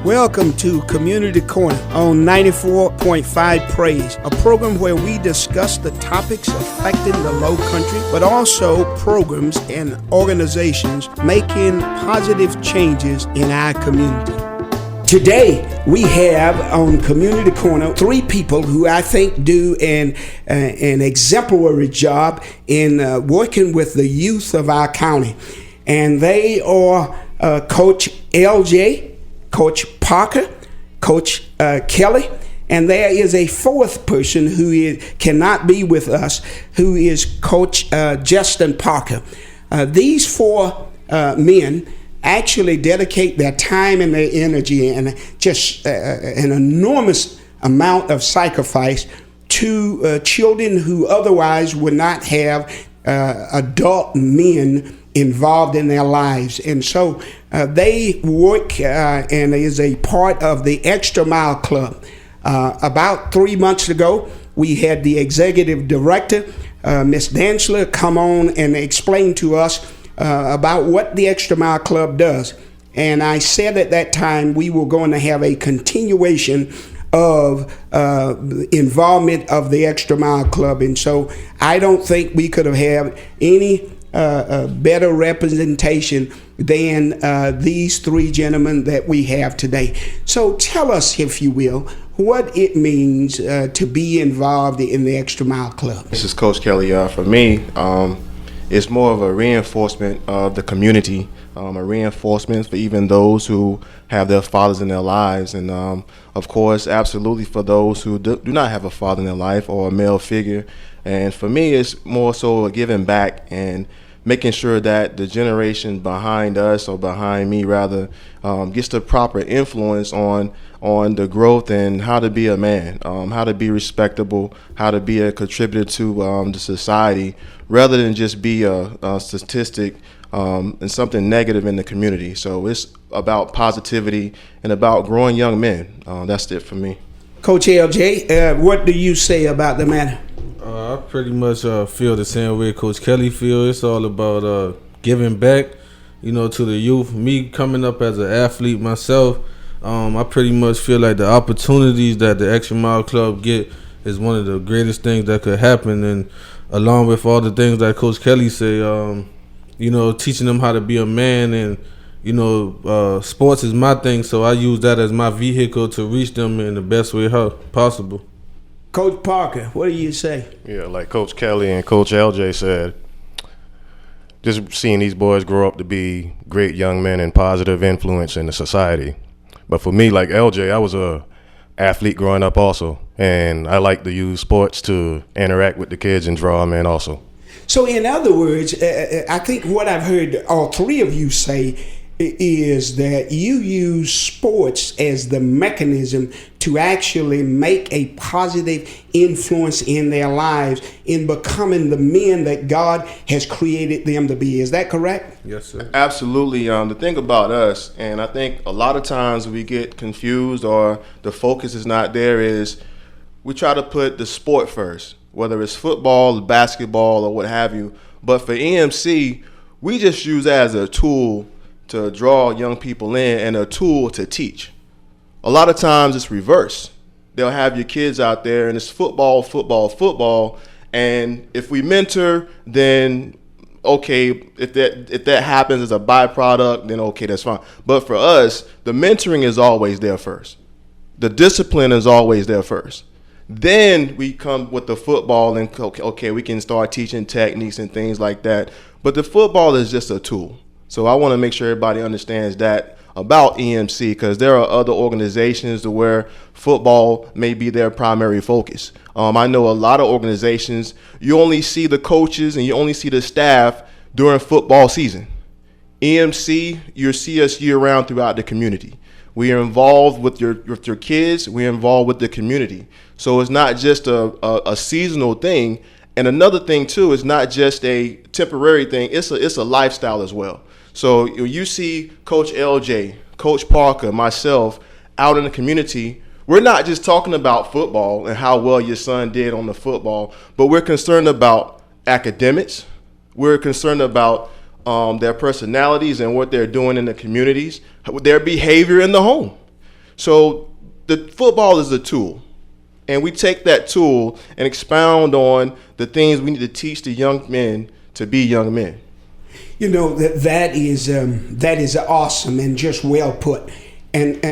Welcome to Community Corner on 94.5 Praise, a program where we discuss the topics affecting the Low Country, but also programs and organizations making positive changes in our community. Today, we have on Community Corner three people who I think do an exemplary job in working with the youth of our county. And they are Coach LJ, Coach Parker, Coach Kelly, and there is a fourth person who cannot be with us, who is Coach Justin Parker. These four men actually dedicate their time and their energy and just an enormous amount of sacrifice to children who otherwise would not have adult men involved in their lives. And so they work and is a part of the Extra Mile Club. About 3 months ago, we had the executive director, Ms. Dantzler, come on and explain to us about what the Extra Mile Club does. And I said at that time we were going to have a continuation of involvement of the Extra Mile Club. And so I don't think we could have had any better representation than these three gentlemen that we have today. So tell us, if you will, what it means to be involved in the Extra Mile Club. This is Coach Kelly. For me, it's more of a reinforcement of the community, a reinforcement for even those who have their fathers in their lives, and of course, absolutely for those who do not have a father in their life or a male figure. And for me, it's more so a giving back and making sure that the generation behind us, or behind me rather, gets the proper influence on the growth and how to be a man, how to be respectable, how to be a contributor to the society, rather than just be a statistic and something negative in the community. So it's about positivity and about growing young men. That's it for me. Coach LJ, what do you say about the matter? I pretty much feel the same way Coach Kelly feels. It's all about giving back, to the youth. Me coming up as an athlete myself, I pretty much feel like the opportunities that the Extra Mile Club get is one of the greatest things that could happen. And along with all the things that Coach Kelly say, teaching them how to be a man, and sports is my thing, so I use that as my vehicle to reach them in the best way possible. Coach Parker, what do you say? Yeah, like Coach Kelly and Coach LJ said, just seeing these boys grow up to be great young men and positive influence in the society. But for me, like LJ, I was a athlete growing up also, and I like to use sports to interact with the kids and draw them in also. So in other words, I think what I've heard all three of you say is that you use sports as the mechanism to actually make a positive influence in their lives in becoming the men that God has created them to be. Is that correct? Yes, sir. Absolutely. The thing about us, and I think a lot of times we get confused or the focus is not there, is we try to put the sport first, whether it's football, basketball, or what have you. But for EMC, we just use that as a tool to draw young people in and a tool to teach. A lot of times it's reverse. They'll have your kids out there and it's football, football, football. And if we mentor, then okay, if that happens as a byproduct, then okay, that's fine. But for us, the mentoring is always there first. The discipline is always there first. Then we come with the football and okay, we can start teaching techniques and things like that. But the football is just a tool. So I want to make sure everybody understands that about EMC, because there are other organizations to where football may be their primary focus. I know a lot of organizations, you only see the coaches and you only see the staff during football season. EMC, you'll see us year round throughout the community. We are involved with your kids. We're involved with the community. So it's not just a seasonal thing. And another thing too, is not just a temporary thing. It's a lifestyle as well. So you see Coach LJ, Coach Parker, myself out in the community, we're not just talking about football and how well your son did on the football, but we're concerned about academics. We're concerned about their personalities and what they're doing in the communities, their behavior in the home. So the football is a tool, and we take that tool and expound on the things we need to teach the young men to be young men. You know, that is awesome and just well put, and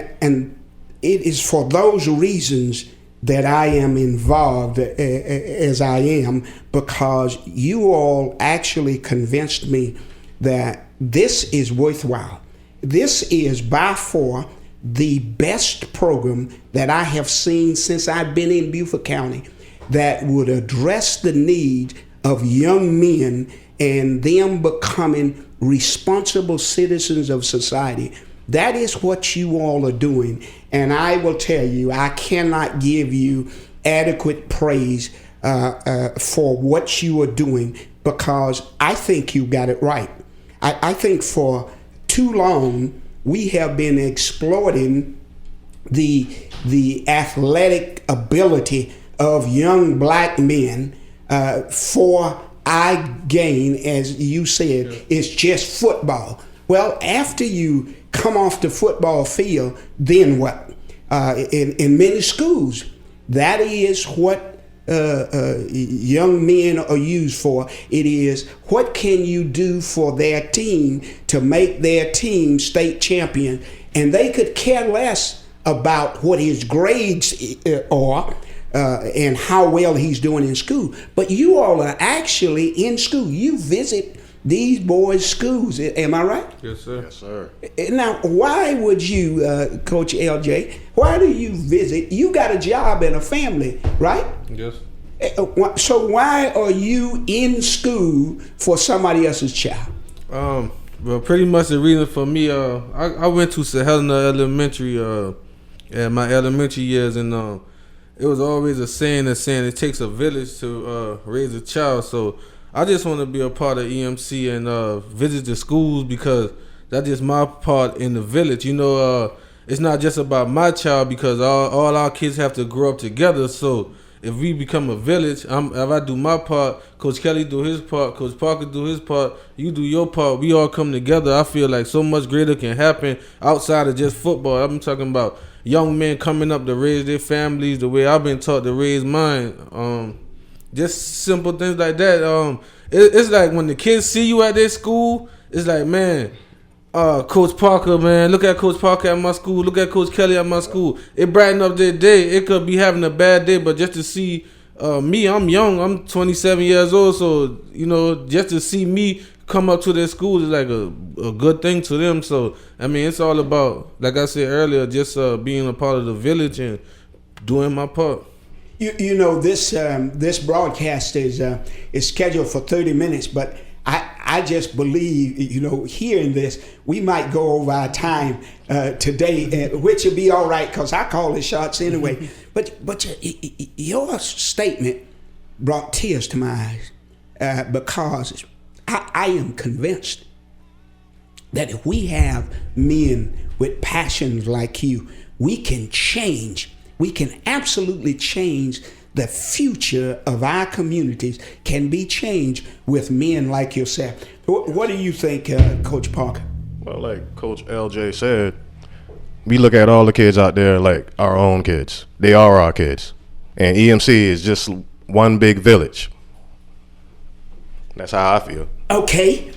it is for those reasons that I am involved as I am, because you all actually convinced me that this is worthwhile. This is by far the best program that I have seen since I've been in Beaufort County that would address the needs of young men and them becoming responsible citizens of society. That is what you all are doing. And I will tell you, I cannot give you adequate praise for what you are doing, because I think you got it right. I think for too long we have been exploiting the athletic ability of young black men for eye gain, as you said. It's just football. Well, after you come off the football field, then what? In many schools, that is what young men are used for. It is, what can you do for their team to make their team state champion? And they could care less about what his grades are and how well he's doing in school. But you all are actually in school. You visit these boys' schools. Am I right? Yes, sir. Yes, sir. Now, why would you, Coach LJ, why do you visit? You got a job and a family, right? Yes. So why are you in school for somebody else's child? Well, pretty much the reason for me, I went to St. Helena Elementary in my elementary years, and it was always a saying it takes a village to raise a child. So I just want to be a part of EMC and visit the schools, because that's just my part in the village. You know, it's not just about my child, because all our kids have to grow up together. So if we become a village, if I do my part, Coach Kelly do his part, Coach Parker do his part, you do your part, we all come together. I feel like so much greater can happen outside of just football. I'm talking about young men coming up to raise their families the way I've been taught to raise mine. Just simple things like that. It's like when the kids see you at their school, it's like, man, Coach Parker, man, look at Coach Parker at my school, look at Coach Kelly at my school. It brighten up their day. It could be having a bad day, but just to see me, I'm young, I'm 27 years old, so, you know, just to see me come up to their school is like a good thing to them. So, I mean, it's all about, like I said earlier, just being a part of the village and doing my part. You know, this broadcast is scheduled for 30 minutes, but I just believe, you know, hearing this, we might go over our time today, which will be all right, because I call the shots anyway. But your statement brought tears to my eyes, because I am convinced that if we have men with passions like you, we can change. We can absolutely change. The future of our communities can be changed with men like yourself. What do you think, Coach Parker? Well, like Coach LJ said, we look at all the kids out there like our own kids. They are our kids. And EMC is just one big village. That's how I feel. Okay.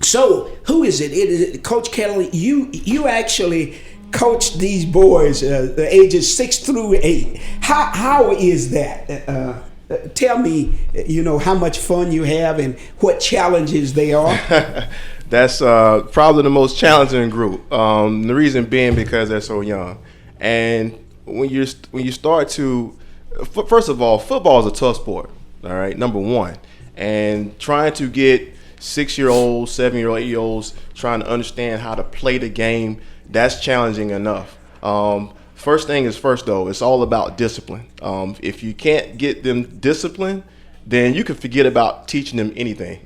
So who is it? It is Coach Kelly. You actually coach these boys, the ages 6 through 8. How is that? Tell me, you know, how much fun you have and what challenges they are. That's probably the most challenging group. The reason being because they're so young, and when you start to, first of all, football is a tough sport. All right, number one, and trying to get 6-year-olds, 7-year-old, 8-year-olds trying to understand how to play the game, that's challenging enough. First thing is first, though. It's all about discipline. If you can't get them disciplined, then you can forget about teaching them anything.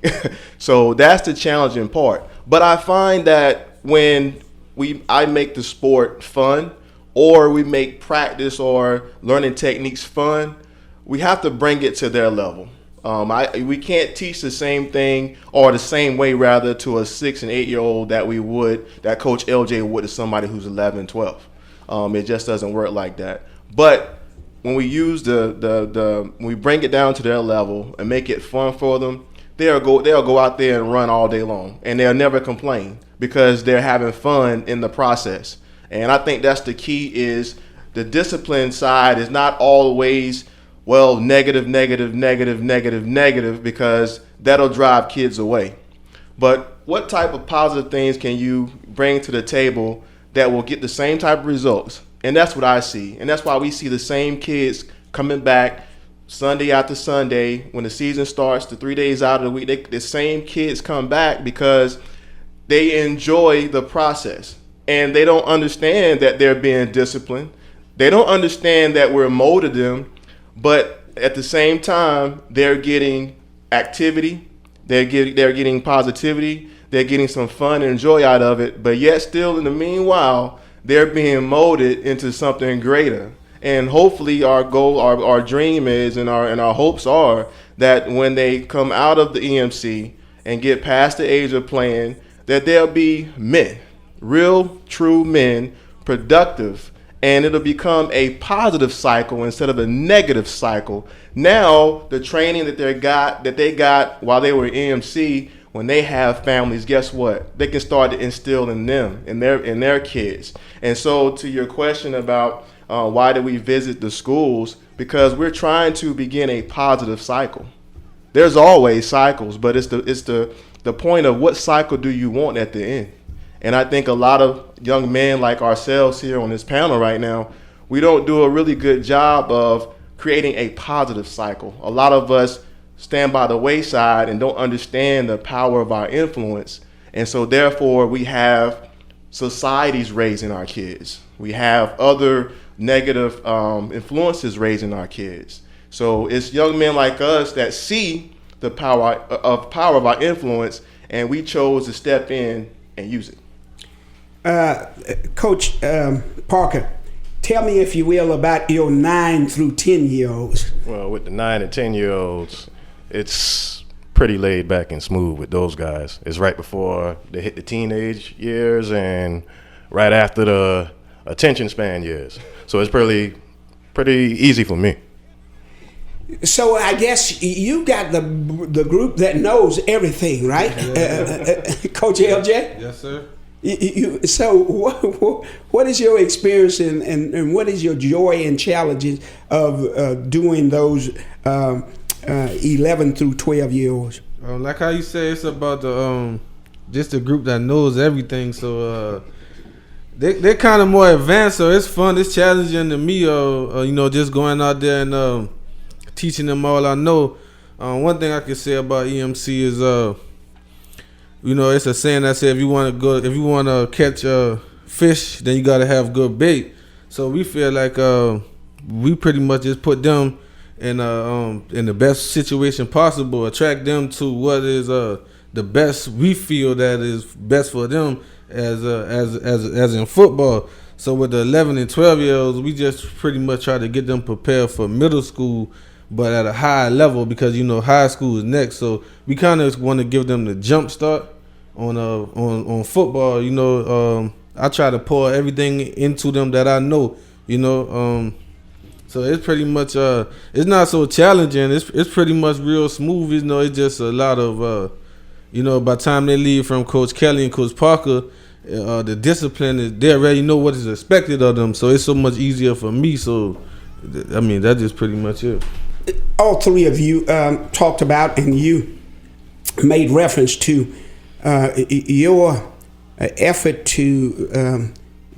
So that's the challenging part. But I find that when I make the sport fun, or we make practice or learning techniques fun, we have to bring it to their level. We can't teach the same thing or the same way rather to a 6 and 8 year old that Coach LJ would to somebody who's 11, 12. It just doesn't work like that. But when we use when we bring it down to their level and make it fun for them, they'll go out there and run all day long, and they'll never complain because they're having fun in the process. And I think that's the key, is the discipline side is not always, well, negative, because that'll drive kids away. But what type of positive things can you bring to the table that will get the same type of results? And that's what I see. And that's why we see the same kids coming back Sunday after Sunday. When the season starts, the 3 days out of the week, the same kids come back because they enjoy the process. And they don't understand that they're being disciplined. They don't understand that we're molding them. But at the same time, they're getting activity. They're getting positivity. They're getting some fun and joy out of it. But yet still, in the meanwhile, they're being molded into something greater. And hopefully our goal, our dream is, and our hopes are, that when they come out of the EMC and get past the age of playing, that they'll be men, real, true men, productive, and it'll become a positive cycle instead of a negative cycle. Now, the training that they got while they were EMC, when they have families, guess what? They can start to instill in them, in their kids. And so, to your question about why do we visit the schools? Because we're trying to begin a positive cycle. There's always cycles, but it's the point of what cycle do you want at the end? And I think a lot of young men like ourselves here on this panel right now, we don't do a really good job of creating a positive cycle. A lot of us stand by the wayside and don't understand the power of our influence. And so therefore we have societies raising our kids. We have other negative influences raising our kids. So it's young men like us that see the power of our influence, and we chose to step in and use it. Coach Parker, tell me, if you will, about your 9 through 10 year olds. Well, with the 9 and 10 year olds, it's pretty laid back and smooth with those guys. It's right before they hit the teenage years and right after the attention span years. So it's pretty easy for me. So I guess you got the group that knows everything, right? Coach LJ? Yes, sir. So what is your experience and what is your joy and challenges of doing those 11 through 12 year olds? Like how you say, it's about the just the group that knows everything. So they're kind of more advanced. So it's fun. It's challenging to me. Just going out there and teaching them all I know. One thing I can say about EMC is it's a saying that says if you want to catch fish, then you got to have good bait. So we feel like we pretty much just put them in the best situation possible, attract them to what is the best we feel that is best for them as in football. So with the 11 and 12 year olds, we just pretty much try to get them prepared for middle school, but at a high level, because high school is next. So we kind of want to give them the jump start on football. I try to pour everything into them that I know. So it's pretty much it's not so challenging. It's pretty much real smooth. It's just a lot of by the time they leave from Coach Kelly and Coach Parker, the discipline is they already know what is expected of them. So it's so much easier for me. So I mean, that's just pretty much it. All three of you talked about, and you made reference to your effort to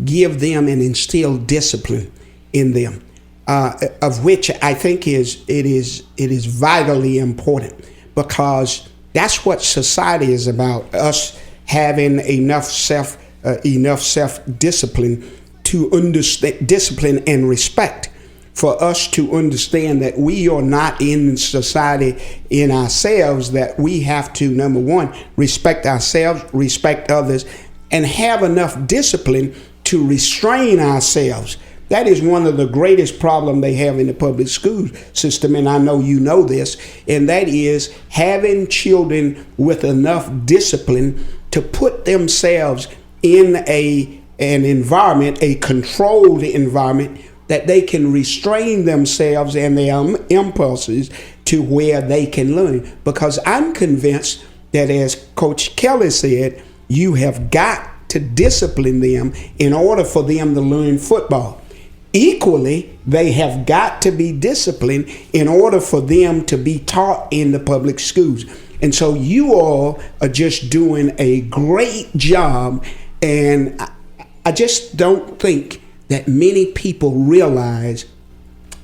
give them and instill discipline in them, of which I think it is vitally important, because that's what society is about. Us having enough self discipline to understand discipline and respect. For us to understand that we are not in society in ourselves, that we have to, number one, respect ourselves, respect others, and have enough discipline to restrain ourselves That is one of the greatest problems they have in the public school system, and I know you know this, and that is having children with enough discipline to put themselves in an environment, a controlled environment, that they can restrain themselves and their impulses to where they can learn. Because I'm convinced that, as Coach Kelly said, you have got to discipline them in order for them to learn football. Equally, they have got to be disciplined in order for them to be taught in the public schools. And so you all are just doing a great job, and I just don't think that many people realize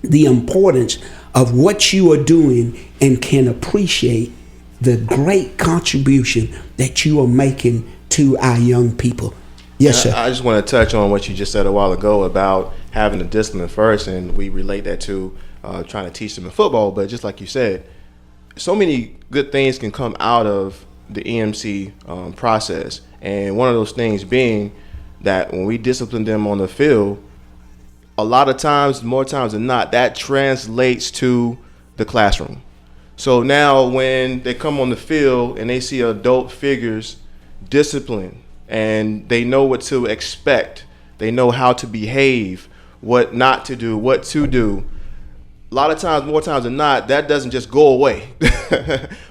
the importance of what you are doing and can appreciate the great contribution that you are making to our young people. Yes, sir. I just want to touch on what you just said a while ago about having the discipline first, and we relate that to trying to teach them in football. But just like you said, so many good things can come out of the EMC process, and one of those things being that when we discipline them on the field, a lot of times, more times than not, that translates to the classroom. So now when they come on the field and they see adult figures disciplined, and they know what to expect, they know how to behave, what not to do, what to do, a lot of times, more times than not, that doesn't just go away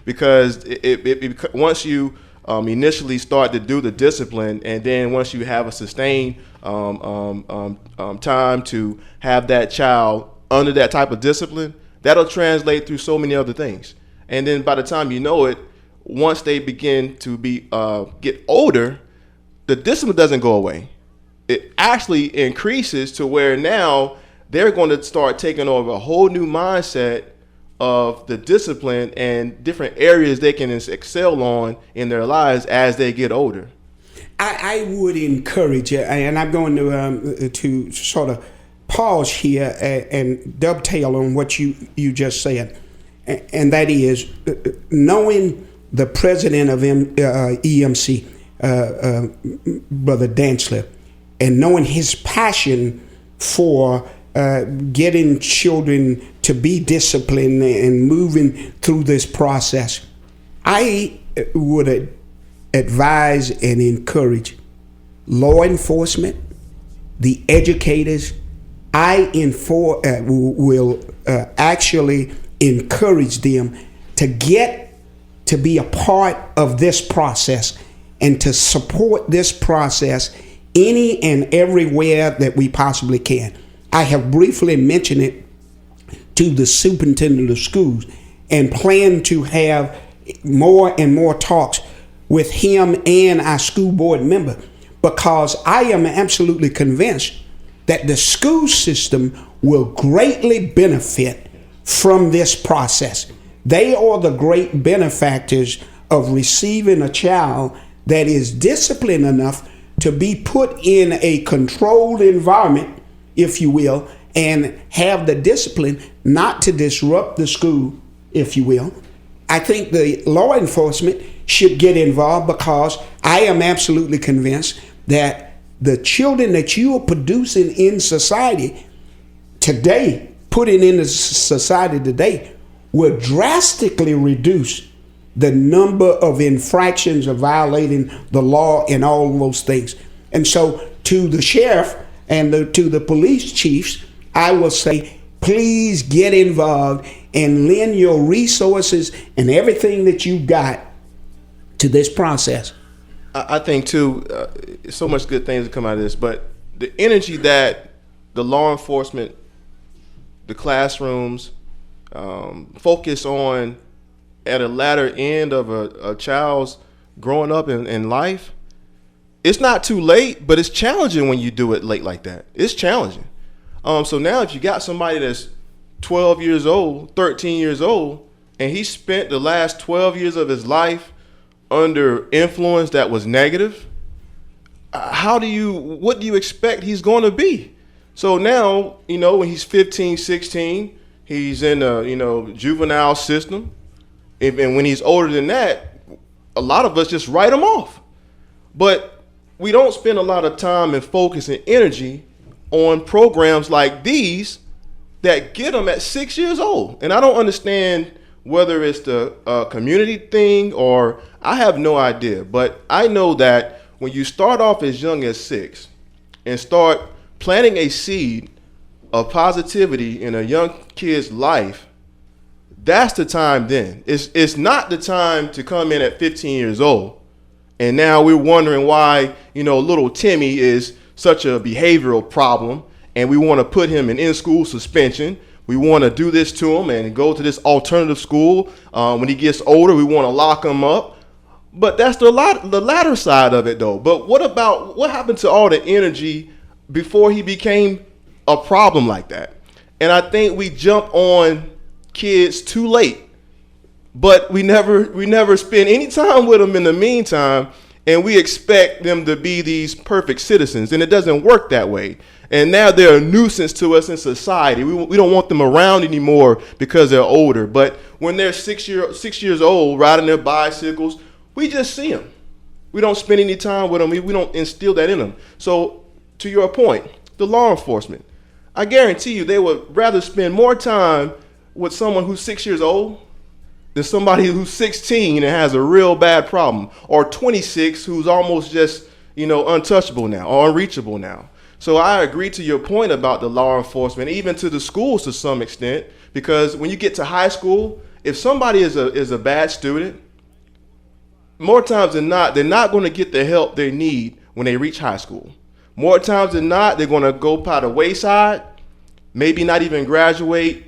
because it once you initially start to do the discipline, and then once you have a sustained time to have that child under that type of discipline, that'll translate through so many other things. And then by the time you know it, once they begin to be get older, the discipline doesn't go away. It actually increases to where now they're going to start taking over a whole new mindset of the discipline and different areas they can excel on in their lives as they get older. I would encourage you, and I'm going to sort of pause here and dovetail on what you just said, and that is knowing the president of EMC, Brother Dantzler, and knowing his passion for getting children to be disciplined and moving through this process, I would advise and encourage law enforcement, the educators. I will actually encourage them to get to be a part of this process and to support this process any and everywhere that we possibly can. I have briefly mentioned it to the superintendent of schools and plan to have more and more talks with him and our school board member, because I am absolutely convinced that the school system will greatly benefit from this process. They are the great benefactors of receiving a child that is disciplined enough to be put in a controlled environment, if you will, and have the discipline not to disrupt the school, if you will. I think the law enforcement should get involved, because I am absolutely convinced that the children that you are producing in society today, putting in the society today, will drastically reduce the number of infractions of violating the law and all those things. And so to the sheriff and to the police chiefs, I will say, please get involved and lend your resources and everything that you got to this process. I think too, so much good things that come out of this, but the energy that the law enforcement, the classrooms, focus on at a latter end of a child's growing up in life, it's not too late, but it's challenging when you do it late like that. It's challenging. So now if you got somebody that's 12 years old, 13 years old, and he spent the last 12 years of his life under influence that was negative, what do you expect he's going to be? So now, when he's 15, 16, he's in a, juvenile system. And when he's older than that, a lot of us just write him off. But we don't spend a lot of time and focus and energy on programs like these that get them at 6 years old. And I don't understand whether it's the community thing or I have no idea. But I know that when you start off as young as 6 and start planting a seed of positivity in a young kid's life, that's the time then. It's not the time to come in at 15 years old. And now we're wondering why, little Timmy is such a behavioral problem and we want to put him in school suspension. We want to do this to him and go to this alternative school. When he gets older, we want to lock him up. But that's the latter side of it, though. But what happened to all the energy before he became a problem like that? And I think we jump on kids too late, but we never spend any time with them in the meantime, and we expect them to be these perfect citizens, and it doesn't work that way. And now they're a nuisance to us in society. We don't want them around anymore because they're older. But when they're 6 years old, riding their bicycles, we just see them. We don't spend any time with them. We don't instill that in them. So to your point, the law enforcement, I guarantee you they would rather spend more time with someone who's 6 years old than somebody who's 16 and has a real bad problem, or 26 who's almost just, untouchable now or unreachable now. So I agree to your point about the law enforcement, even to the schools to some extent, because when you get to high school, if somebody is a bad student, more times than not, they're not going to get the help they need when they reach high school. More times than not, they're going to go by the wayside, maybe not even graduate,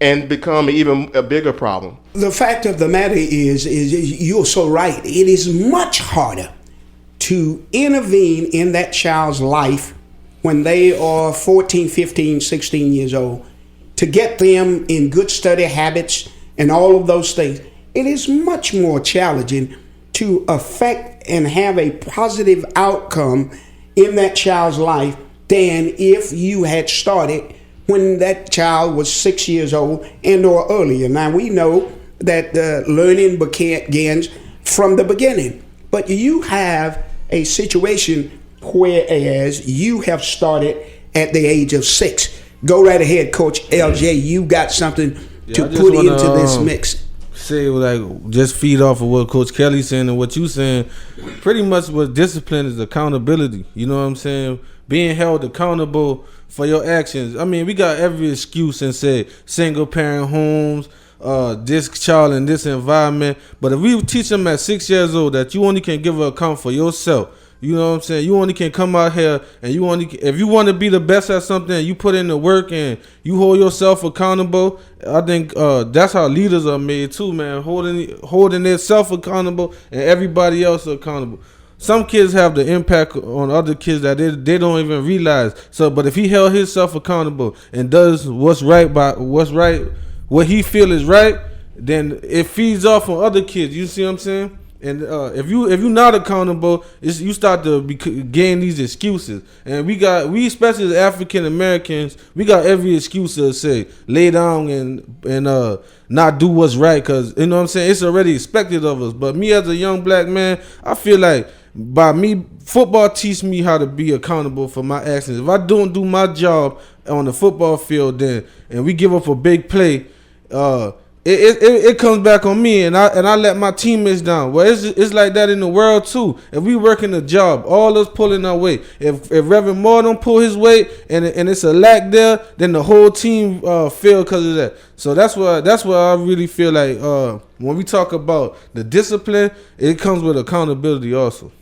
and become even a bigger problem. The fact of the matter is you're so right. It is much harder to intervene in that child's life when they are 14, 15, 16 years old, to get them in good study habits and all of those things. It is much more challenging to affect and have a positive outcome in that child's life than if you had started when that child was 6 years old and or earlier. Now we know that learning begins from the beginning, but you have a situation whereas you have started at the age of 6. Go right ahead, Coach LJ. You got something to put into this mix. Say just feed off of what Coach Kelly's saying and what you saying. Pretty much what discipline is accountability. You know what I'm saying? Being held accountable for your actions. I mean, we got every excuse and say single parent homes, this child in this environment. But if we teach them at 6 years old that you only can give an account for yourself, you know what I'm saying? You only can come out here and if you want to be the best at something, you put in the work and you hold yourself accountable. I think that's how leaders are made too, man. Holding themselves accountable and everybody else accountable. Some kids have the impact on other kids that they don't even realize. So, but if he held himself accountable and does what he feel is right, then it feeds off on other kids. You see what I'm saying? And if you're not accountable, you start to gain these excuses. And we especially as African Americans, we got every excuse to say lay down and not do what's right, because you know what I'm saying, it's already expected of us. But me as a young black man, I feel like by me, football teach me how to be accountable for my actions. If I don't do my job on the football field, then and we give up a big play, it comes back on me, and I let my teammates down. Well, it's like that in the world too. If we working a job, all us pulling our weight. If Reverend Moore don't pull his weight, and it's a lack there, then the whole team fail because of that. So that's why I really feel like when we talk about the discipline, it comes with accountability also.